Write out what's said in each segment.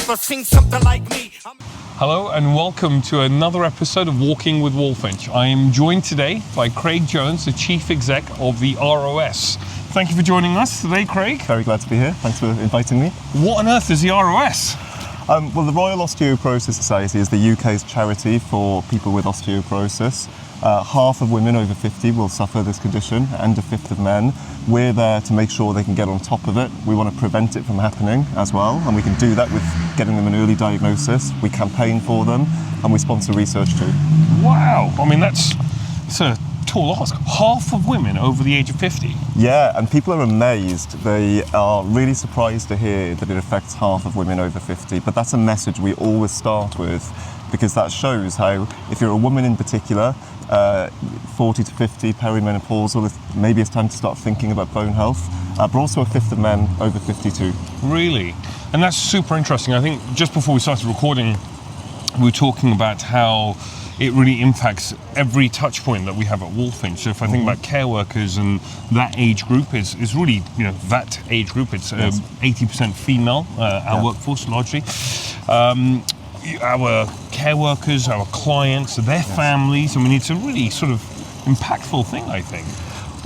never seen something like me. Hello and welcome to another episode of Walking with Wolfinch. I am joined today by Craig Jones, the Chief Exec of the ROS. Thank you for joining us today, Craig. Very glad to be here. Thanks for inviting me. What on earth is the ROS? Well, the Royal Osteoporosis Society is the UK's charity for people with osteoporosis. Half of women over 50 will suffer this condition and a fifth of men. We're there to make sure they can get on top of it. We want to prevent it from happening as well, and we can do that with getting them an early diagnosis. We campaign for them and we sponsor research too. Wow, I mean it's a tall ask. Half of women over the age of 50? Yeah, and people are amazed. They are really surprised to hear that it affects half of women over 50, but that's a message we always start with, because that shows how, if you're a woman in particular, 40 to 50, perimenopausal, maybe it's time to start thinking about bone health, but also a fifth of men over 52. Really? And that's super interesting. I think just before we started recording, we were talking about how it really impacts every touch point that we have at Wolfinch. So if I think about care workers and that age group is really, that age group, it's 80% female, our workforce largely. Our care workers, our clients, their families, I mean, it's a really sort of impactful thing, I think.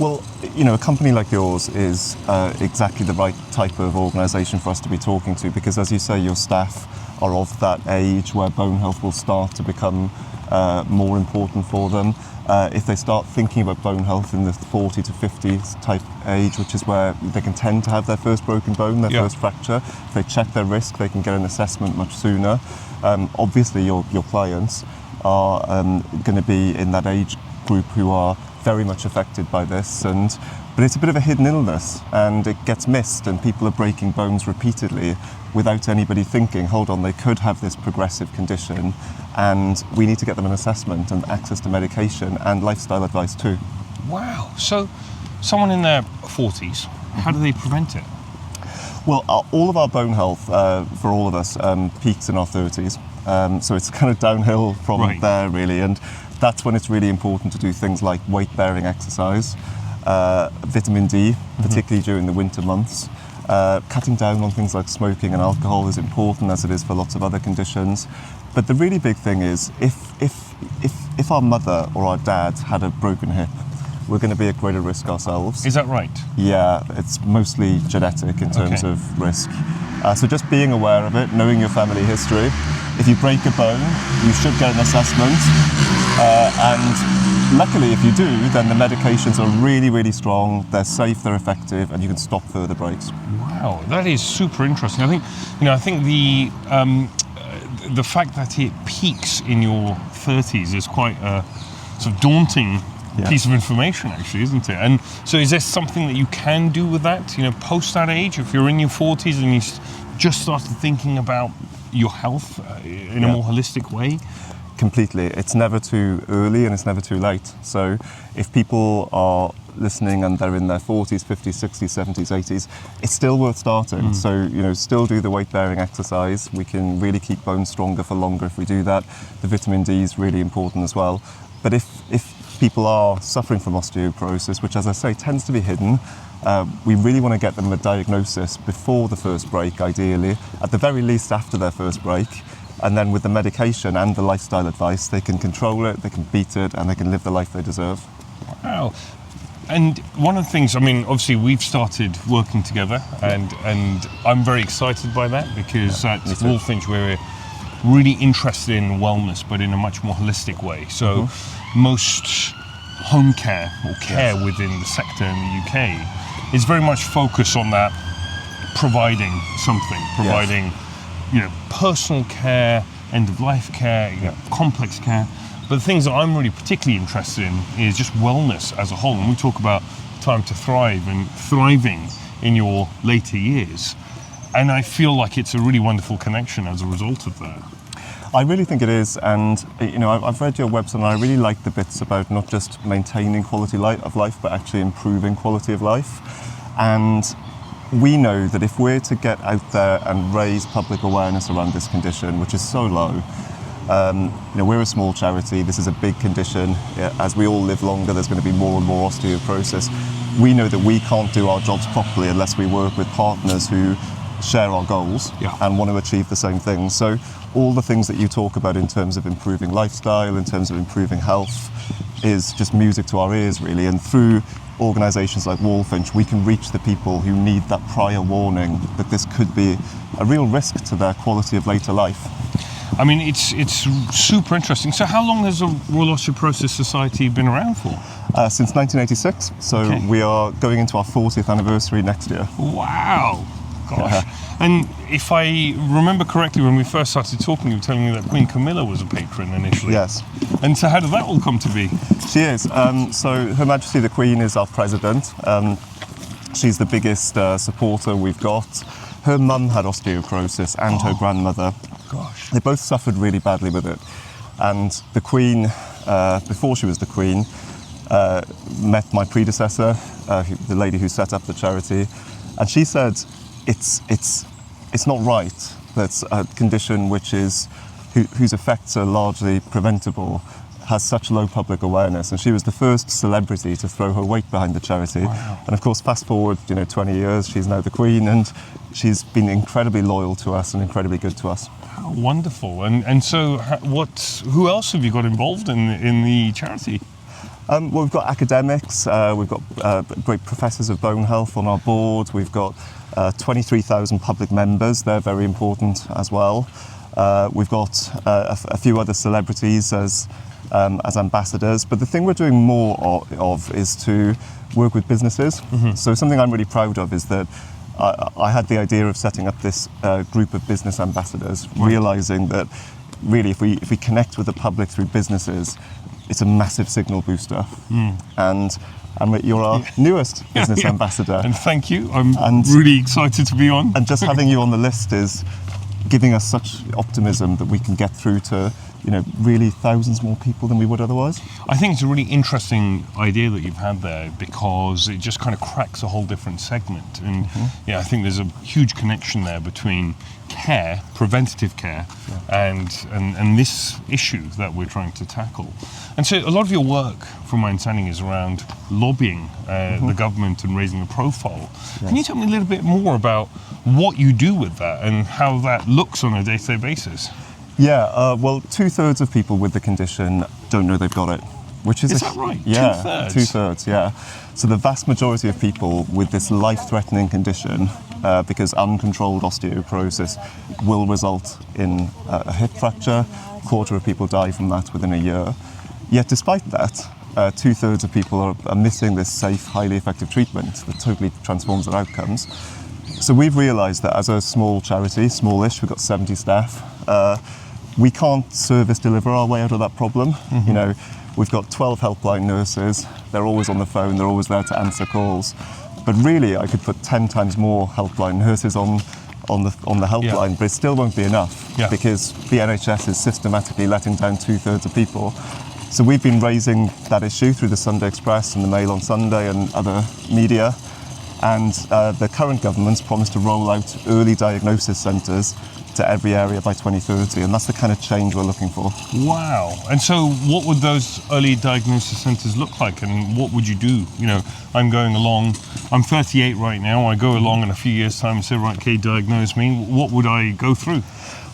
Well, a company like yours is exactly the right type of organisation for us to be talking to, because as you say, your staff are of that age where bone health will start to become more important for them. If they start thinking about bone health in the 40 to 50 type age, which is where they can tend to have their first broken bone, their first fracture, if they check their risk, they can get an assessment much sooner. Obviously, your clients are going to be in that age group who are very much affected by this, but it's a bit of a hidden illness and it gets missed, and people are breaking bones repeatedly without anybody thinking, hold on, they could have this progressive condition and we need to get them an assessment and access to medication and lifestyle advice too. Wow, so someone in their 40s, how do they prevent it? Well, all of our bone health, for all of us, peaks in our 30s. So it's kind of downhill from there, really. And that's when it's really important to do things like weight-bearing exercise, vitamin D, particularly during the winter months. Cutting down on things like smoking and alcohol is important, as it is for lots of other conditions. But the really big thing is, if our mother or our dad had a broken hip, we're going to be at greater risk ourselves. Is that right? Yeah, it's mostly genetic in terms of risk. So just being aware of it, knowing your family history. If you break a bone, you should get an assessment. And luckily, if you do, then the medications are really, really strong. They're safe, they're effective, and you can stop further breaks. Wow, that is super interesting. I think, the fact that it peaks in your 30s is quite a sort of daunting piece of information, actually, isn't it? And so is there something that you can do with that, post that age? If you're in your 40s and you just started thinking about your health in a more holistic way? Completely. It's never too early and it's never too late. So if people are listening and they're in their 40s, 50s, 60s, 70s, 80s, it's still worth starting. So, still do the weight-bearing exercise. We can really keep bones stronger for longer if we do that. The vitamin D is really important as well. But if people are suffering from osteoporosis, which, as I say, tends to be hidden, we really want to get them a diagnosis before the first break, ideally, at the very least after their first break. And then with the medication and the lifestyle advice, they can control it, they can beat it, and they can live the life they deserve. Wow. And one of the things, obviously we've started working together, and I'm very excited by that, because at Wolfinch we're really interested in wellness, but in a much more holistic way. So most home care or care within the sector in the UK is very much focused on that, providing something, personal care, end-of-life care, complex care. But the things that I'm really particularly interested in is just wellness as a whole. And we talk about time to thrive and thriving in your later years. And I feel like it's a really wonderful connection as a result of that. I really think it is, and I've read your website and I really like the bits about not just maintaining quality of life, but actually improving quality of life. And we know that if we're to get out there and raise public awareness around this condition, which is so low, we're a small charity, this is a big condition. As we all live longer, there's going to be more and more osteoporosis. We know that we can't do our jobs properly unless we work with partners who share our goals and want to achieve the same things. So all the things that you talk about in terms of improving lifestyle, in terms of improving health, is just music to our ears, really. And through organisations like Wallfinch, we can reach the people who need that prior warning that this could be a real risk to their quality of later life. I mean, it's super interesting. So how long has the Royal Osteoporosis Society been around for? Since 1986, so we are going into our 40th anniversary next year. Wow, gosh. And if I remember correctly, when we first started talking, you were telling me that Queen Camilla was a patron initially. Yes. And so how did that all come to be? She is. So Her Majesty the Queen is our president. She's the biggest supporter we've got. Her mum had osteoporosis and her grandmother. Gosh. They both suffered really badly with it. And the Queen, before she was the Queen, met my predecessor, the lady who set up the charity, and she said, it's not right that a condition whose effects are largely preventable has such low public awareness. And she was the first celebrity to throw her weight behind the charity. Wow. And of course, fast forward 20 years, she's now the Queen, and she's been incredibly loyal to us and incredibly good to us. How wonderful. And so who else have you got involved in the charity? Well, we've got academics, we've got great professors of bone health on our board, we've got 23,000 public members, they're very important as well. We've got a few other celebrities as ambassadors, but the thing we're doing more of is to work with businesses. So something I'm really proud of is that I had the idea of setting up this group of business ambassadors, realising that really if we connect with the public through businesses, it's a massive signal booster. And you're our newest business ambassador. And thank you. I'm really excited to be on. And just having you on the list is giving us such optimism that we can get through to really thousands more people than we would otherwise. I think it's a really interesting idea that you've had there, because it just kind of cracks a whole different segment. And I think there's a huge connection there between care, preventative care, and this issue that we're trying to tackle. And so a lot of your work, from my understanding, is around lobbying the government and raising the profile. Yes. Can you tell me a little bit more about what you do with that and how that looks on a day-to-day basis? Yeah, well, 2/3 of people with the condition don't know they've got it, which is that right? Yeah, 2/3? 2/3, yeah. So the vast majority of people with this life-threatening condition, because uncontrolled osteoporosis will result in a hip fracture. A quarter of people die from that within a year. Yet despite that, 2/3 of people are missing this safe, highly effective treatment that totally transforms their outcomes. So we've realised that as a small charity, smallish, we've got 70 staff, we can't service deliver our way out of that problem. We've got 12 helpline nurses. They're always on the phone. They're always there to answer calls. But really, I could put 10 times more helpline nurses on the helpline, but it still won't be enough because the NHS is systematically letting down 2/3 of people. So we've been raising that issue through the Sunday Express and the Mail on Sunday and other media. And the current government's promised to roll out early diagnosis centres to every area by 2030, and that's the kind of change we're looking for. Wow. And so what would those early diagnosis centres look like, and what would you do? I'm going along, I'm 38 right now, I go along in a few years' time and say, right, okay, diagnose me. What would I go through?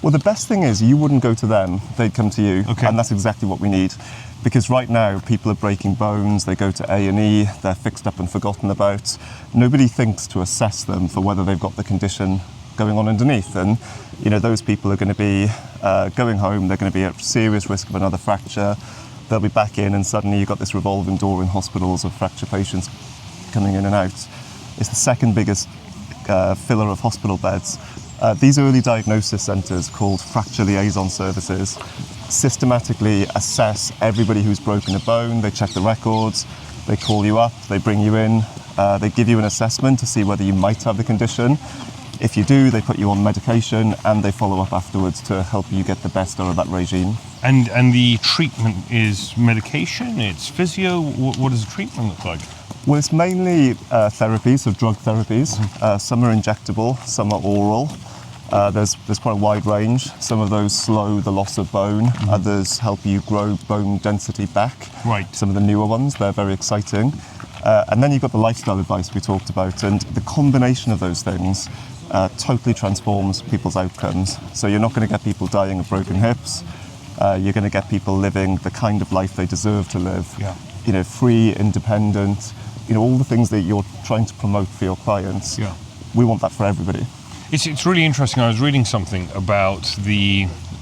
Well, the best thing is you wouldn't go to them, they'd come to you, okay. And that's exactly what we need. Because right now, people are breaking bones, they go to A&E, they're fixed up and forgotten about. Nobody thinks to assess them for whether they've got the condition going on underneath. And, those people are going to be going home, they're going to be at serious risk of another fracture. They'll be back in, and suddenly you've got this revolving door in hospitals of fracture patients coming in and out. It's the second biggest filler of hospital beds. These early diagnosis centres, called fracture liaison services, systematically assess everybody who's broken a bone. They check the records, they call you up, they bring you in, they give you an assessment to see whether you might have the condition. If you do, they put you on medication, and they follow up afterwards to help you get the best out of that regime. And the treatment is medication, it's physio, what does the treatment look like? Well, it's mainly therapies, so drug therapies. Some are injectable, some are oral. There's quite a wide range. Some of those slow the loss of bone. Others help you grow bone density back. Right. Some of the newer ones, they're very exciting. And then you've got the lifestyle advice we talked about, and the combination of those things totally transforms people's outcomes. So you're not going to get people dying of broken hips. You're going to get people living the kind of life they deserve to live. Yeah. You know, free, independent, you know, all the things that you're trying to promote for your clients. Yeah. We want that for everybody. It's really interesting. I was reading something about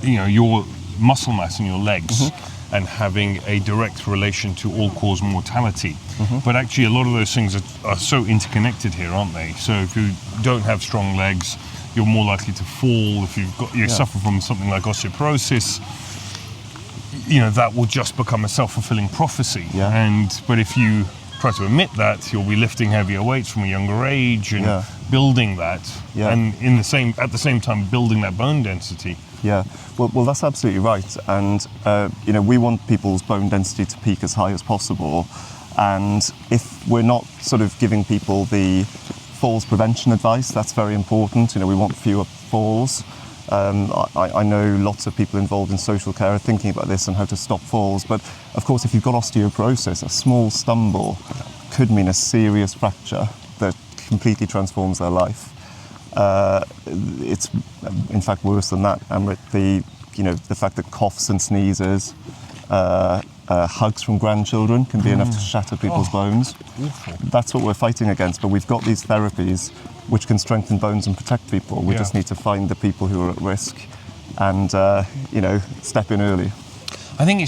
your muscle mass in your legs and having a direct relation to all-cause mortality. But actually, a lot of those things are so interconnected here, aren't they? So if you don't have strong legs, you're more likely to fall. If you suffer from something like osteoporosis, you know, that will just become a self-fulfilling prophecy. Yeah. But if you try to omit that, you'll be lifting heavier weights from a younger age and building that, and at the same time building that bone density. Yeah, well, that's absolutely right. And you know, we want people's bone density to peak as high as possible. And if we're not sort of giving people the falls prevention advice, that's very important. You know, we want fewer falls. I know lots of people involved in social care are thinking about this and how to stop falls. But of course, if you've got osteoporosis, a small stumble could mean a serious fracture that completely transforms their life. It's in fact worse than that. And with the fact that coughs and sneezes, hugs from grandchildren can be enough to shatter people's bones. Awful. That's what we're fighting against. But we've got these therapies which can strengthen bones and protect people. We just need to find the people who are at risk and step in early. I think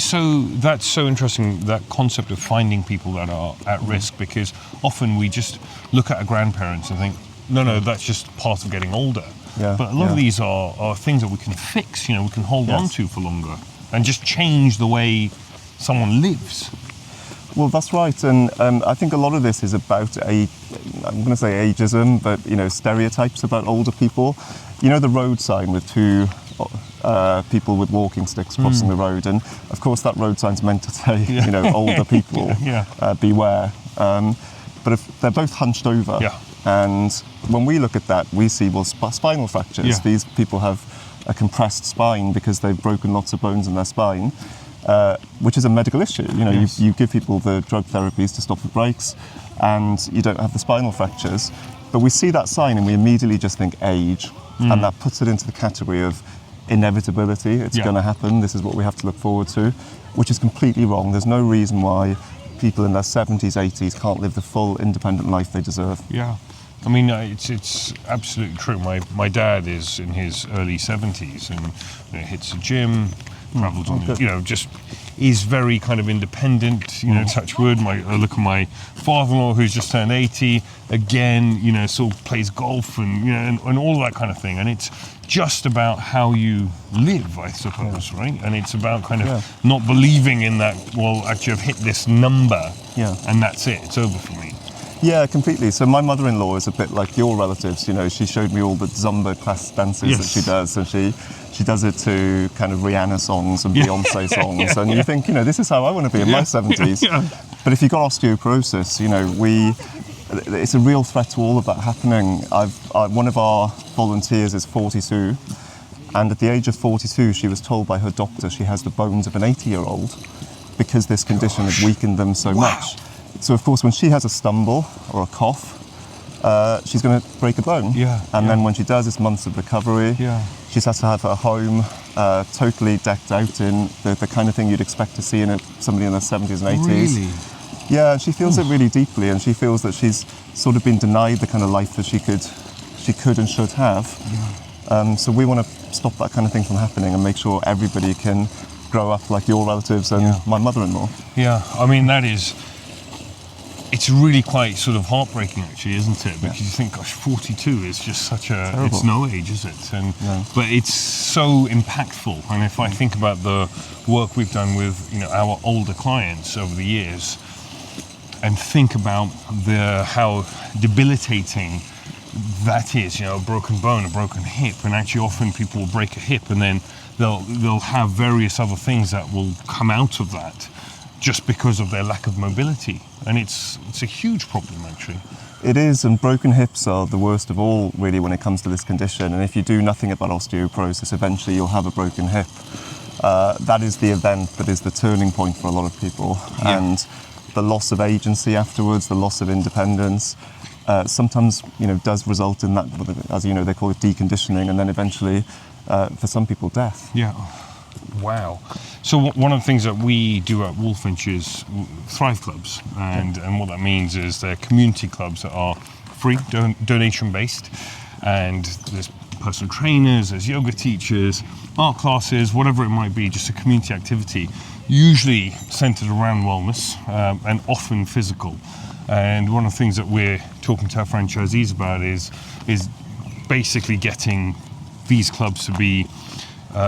that's so interesting, that concept of finding people that are at risk, because often we just look at our grandparents and think, no, that's just part of getting older. Yeah, but a lot of these are things that we can fix, you know, we can hold on to for longer and just change the way someone lives. Well, that's right, and I think a lot of this is about I'm going to say ageism, but you know, stereotypes about older people. You know, the road sign with two people with walking sticks crossing the road, and of course that road sign's meant to say, you know, older people, beware. But if they're both hunched over, and when we look at that, we see spinal fractures. Yeah. These people have a compressed spine because they've broken lots of bones in their spine. Which is a medical issue. You know, you give people the drug therapies to stop the breaks, and you don't have the spinal fractures. But we see that sign and we immediately just think age, and that puts it into the category of inevitability. It's going to happen. This is what we have to look forward to, which is completely wrong. There's no reason why people in their 70s, 80s can't live the full independent life they deserve. Yeah. I mean, it's absolutely true. My dad is in his early 70s and hits the gym, travels on, just is very kind of independent, touch wood. I look at my father-in-law who's just turned 80, again, sort of plays golf and, and all that kind of thing. And it's just about how you live, I suppose, right? And it's about kind of not believing in that, well, actually I've hit this number and that's it, it's over for me. Yeah, completely. So my mother-in-law is a bit like your relatives. She showed me all the Zumba class dances that she does, and she does it to kind of Rihanna songs and Beyonce songs, and you think, this is how I want to be in my 70s. But if you've got osteoporosis, it's a real threat to all of that happening. One of our volunteers is 42, and at the age of 42, she was told by her doctor she has the bones of an 80-year-old because this condition had weakened them so much. So, of course, when she has a stumble or a cough, she's going to break a bone. And then when she does, it's months of recovery. She has to have her home totally decked out in the kind of thing you'd expect to see in somebody in their 70s and 80s. Really? Yeah, and she feels it really deeply, and she feels that she's sort of been denied the kind of life that she could and should have. So we want to stop that kind of thing from happening and make sure everybody can grow up like your relatives and my mother-in-law. Yeah, I mean, it's really quite sort of heartbreaking, actually, isn't it? Because you think, gosh, 42 is just such terrible. It's no age, is it? But it's so impactful. And if I think about the work we've done with, our older clients over the years, and think about how debilitating that is, a broken bone, a broken hip, and actually often people will break a hip and then they'll have various other things that will come out of that just because of their lack of mobility. And it's a huge problem, actually. It is, and broken hips are the worst of all, really, when it comes to this condition. And if you do nothing about osteoporosis, eventually you'll have a broken hip. That is the event that is the turning point for a lot of people. And the loss of agency afterwards, the loss of independence, sometimes does result in that, as you know, they call it deconditioning, and then eventually, for some people, death. Yeah. Wow. So one of the things that we do at Wolfinch is Thrive Clubs, and what that means is they're community clubs that are free, donation based, and there's personal trainers, there's yoga teachers, art classes, whatever it might be, just a community activity, usually centered around wellness, and often physical. And one of the things that we're talking to our franchisees about is basically getting these clubs to be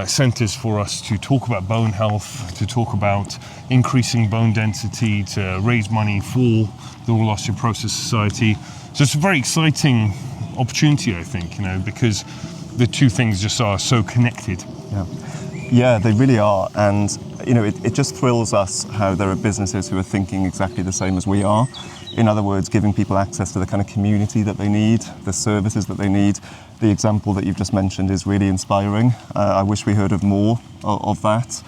centres for us to talk about bone health, to talk about increasing bone density, to raise money for the Royal Osteoporosis Society. So it's a very exciting opportunity, I think, because the two things just are so connected. Yeah, they really are. And, it just thrills us how there are businesses who are thinking exactly the same as we are. In other words, giving people access to the kind of community that they need, the services that they need. The example that you've just mentioned is really inspiring. I wish we heard of more of that.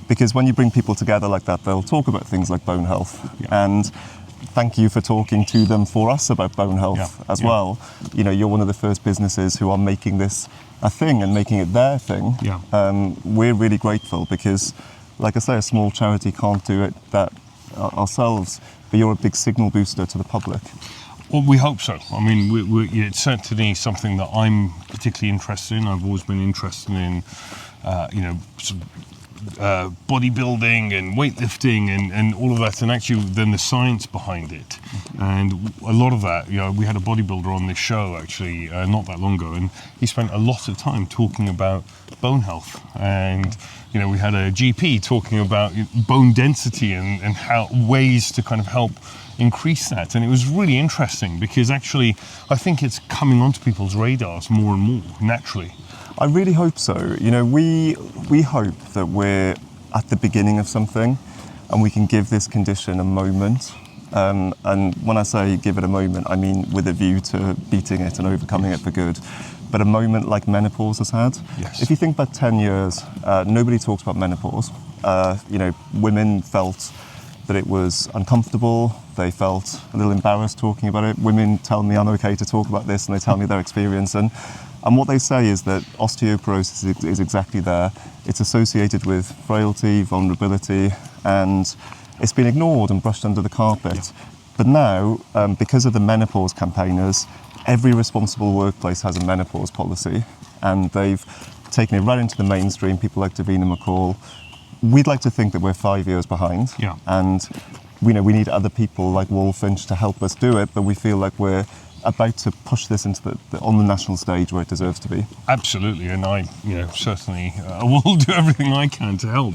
Because when you bring people together like that, they'll talk about things like bone health. Yeah. And thank you for talking to them for us about bone health as well. You're one of the first businesses who are making this a thing and making it their thing. Yeah. We're really grateful because, like I say, a small charity can't do it that ourselves, but you're a big signal booster to the public. Well, we hope so. I mean, it's certainly something that I'm particularly interested in. I've always been interested in, bodybuilding and weightlifting and all of that, and actually then the science behind it. And a lot of that, we had a bodybuilder on this show actually not that long ago, and he spent a lot of time talking about bone health. And we had a GP talking about bone density and how ways to kind of help increase that. And it was really interesting because actually I think it's coming onto people's radars more and more naturally. I really hope so. We hope that we're at the beginning of something and we can give this condition a moment. And when I say give it a moment, I mean with a view to beating it and overcoming it for good. But a moment like menopause has had. Yes. If you think back 10 years, nobody talks about menopause. Women felt that it was uncomfortable. They felt a little embarrassed talking about it. Women tell me I'm okay to talk about this and they tell me their experience. And what they say is that osteoporosis is exactly there. It's associated with frailty, vulnerability, and it's been ignored and brushed under the carpet. Yeah. But now, because of the menopause campaigners, every responsible workplace has a menopause policy, and they've taken it right into the mainstream. People like Davina McCall. We'd like to think that we're 5 years behind, and we need other people like Wolfinch to help us do it, but we feel like we're about to push this into on the national stage where it deserves to be. Absolutely, and I certainly will do everything I can to help.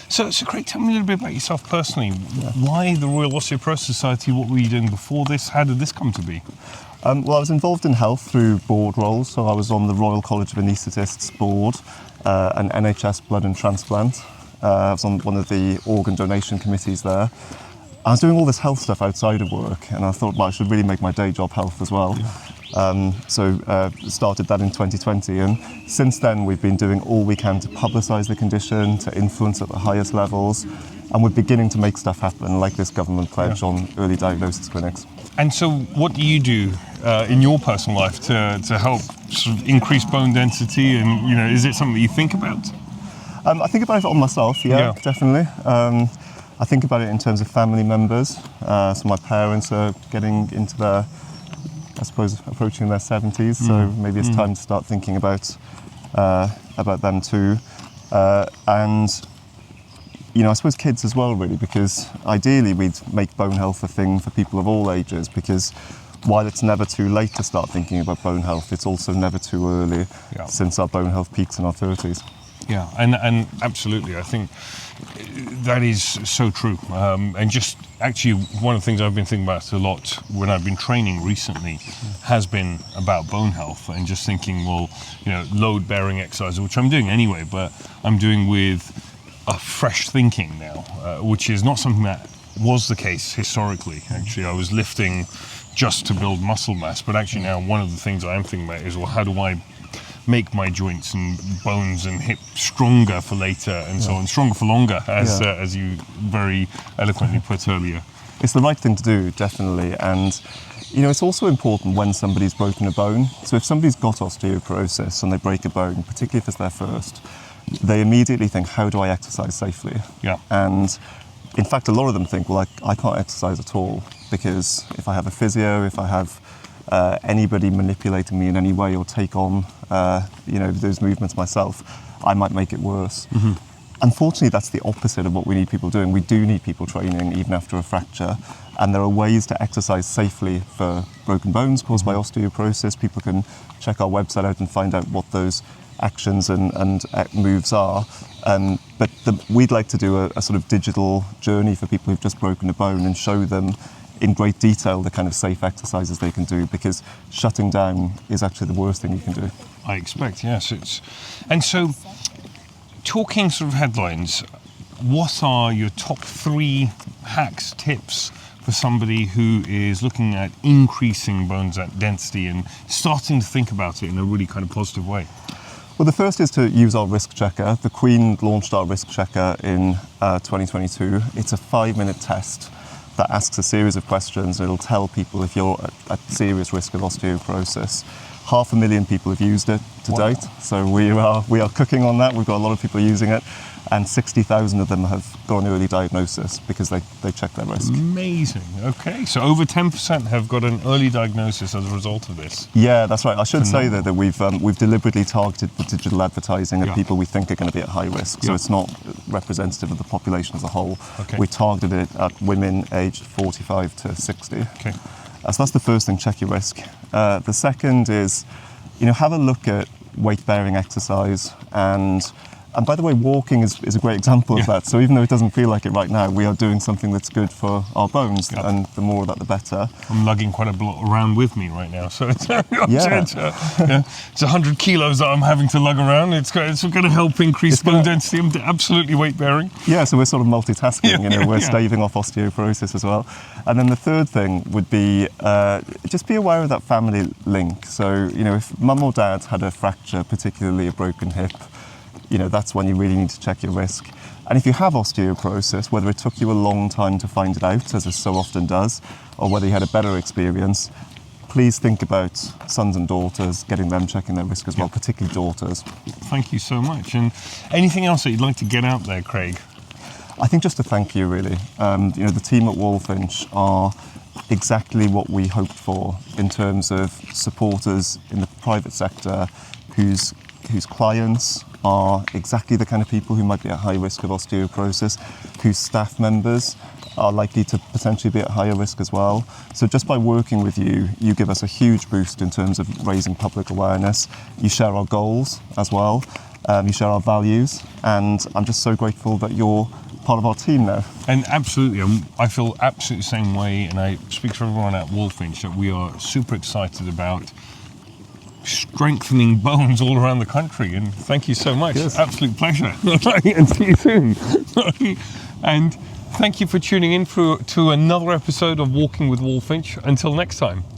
So Craig, tell me a little bit about yourself personally. Why the Royal Osteoporosis Society? What were you doing before this? How did this come to be? Well, I was involved in health through board roles, so I was on the Royal College of Anaesthetists board, and NHS Blood and Transplant. I was on one of the organ donation committees there. I was doing all this health stuff outside of work, and I thought, well, I should really make my day job health as well. So started that in 2020, and since then we've been doing all we can to publicise the condition, to influence at the highest levels, and we're beginning to make stuff happen, like this government pledge on early diagnosis clinics. And so what do you do in your personal life to help sort of increase bone density, and is it something that you think about? I think about it on myself, definitely. I think about it in terms of family members. So my parents are getting into their, I suppose, approaching their 70s. So maybe it's time to start thinking about them too. And I suppose kids as well, really, because ideally we'd make bone health a thing for people of all ages. Because while it's never too late to start thinking about bone health, it's also never too early, since our bone health peaks in our 30s. Yeah, and absolutely, I think that is so true. And just actually, one of the things I've been thinking about a lot when I've been training recently has been about bone health, and just thinking, well, load-bearing exercise, which I'm doing anyway, but I'm doing with a fresh thinking now, which is not something that was the case historically. Actually, I was lifting just to build muscle mass, but actually now one of the things I am thinking about is, well, how do I make my joints and bones and hip stronger for later, and so on, stronger for longer, as you very eloquently put earlier. It's the right thing to do, definitely. And it's also important when somebody's broken a bone. So if somebody's got osteoporosis and they break a bone, particularly if it's their first, they immediately think, how do I exercise safely? Yeah. And in fact, a lot of them think, well, I can't exercise at all, because if I have a physio, if I have anybody manipulating me in any way or take on those movements myself, I might make it worse. Mm-hmm. Unfortunately, that's the opposite of what we need people doing. We do need people training even after a fracture, and there are ways to exercise safely for broken bones caused by osteoporosis. People can check our website out and find out what those actions and moves are. But we'd like to do a sort of digital journey for people who've just broken a bone and show them in great detail the kind of safe exercises they can do, because shutting down is actually the worst thing you can do. I expect, yes. And so, talking sort of headlines, what are your top 3 hacks, tips for somebody who is looking at increasing bone density and starting to think about it in a really kind of positive way? Well, the first is to use our risk checker. The Queen launched our risk checker in 2022. It's a 5-minute test that asks a series of questions. It'll tell people if you're at serious risk of osteoporosis. 500,000 people have used it to date, so we are cooking on that. We've got a lot of people using it, and 60,000 of them have got an early diagnosis because they check their risk. Amazing. Okay, so over 10% have got an early diagnosis as a result of this. Yeah, that's right. I should say that we've deliberately targeted the digital advertising at people we think are going to be at high risk. So it's not representative of the population as a whole. Okay. We targeted it at women aged 45 to 60. Okay. So that's the first thing, check your risk. The second is, have a look at weight-bearing exercise. And by the way, walking is a great example of that. So even though it doesn't feel like it right now, we are doing something that's good for our bones, and the more of that, the better. I'm lugging quite a lot around with me right now, so it's 100 kilos that I'm having to lug around. It's going to help increase bone density. I'm absolutely weight-bearing. Yeah, so we're sort of multitasking. We're staving off osteoporosis as well. And then the third thing would be just be aware of that family link. So if mum or dad had a fracture, particularly a broken hip, that's when you really need to check your risk. And if you have osteoporosis, whether it took you a long time to find it out, as it so often does, or whether you had a better experience, please think about sons and daughters, getting them checking their risk as well, particularly daughters. Thank you so much. And anything else that you'd like to get out there, Craig? I think just to thank you, really. The team at Wallfinch are exactly what we hoped for in terms of supporters in the private sector whose clients are exactly the kind of people who might be at high risk of osteoporosis, whose staff members are likely to potentially be at higher risk as well. So just by working with you, you give us a huge boost in terms of raising public awareness. You share our goals as well. You share our values. And I'm just so grateful that you're part of our team now. And absolutely, I feel absolutely the same way, and I speak for everyone at Wallfinch that we are super excited about strengthening bones all around the country, and thank you so much. Yes. Absolute pleasure. And see you soon. And thank you for tuning in to another episode of Walking with Wallfinch. Until next time.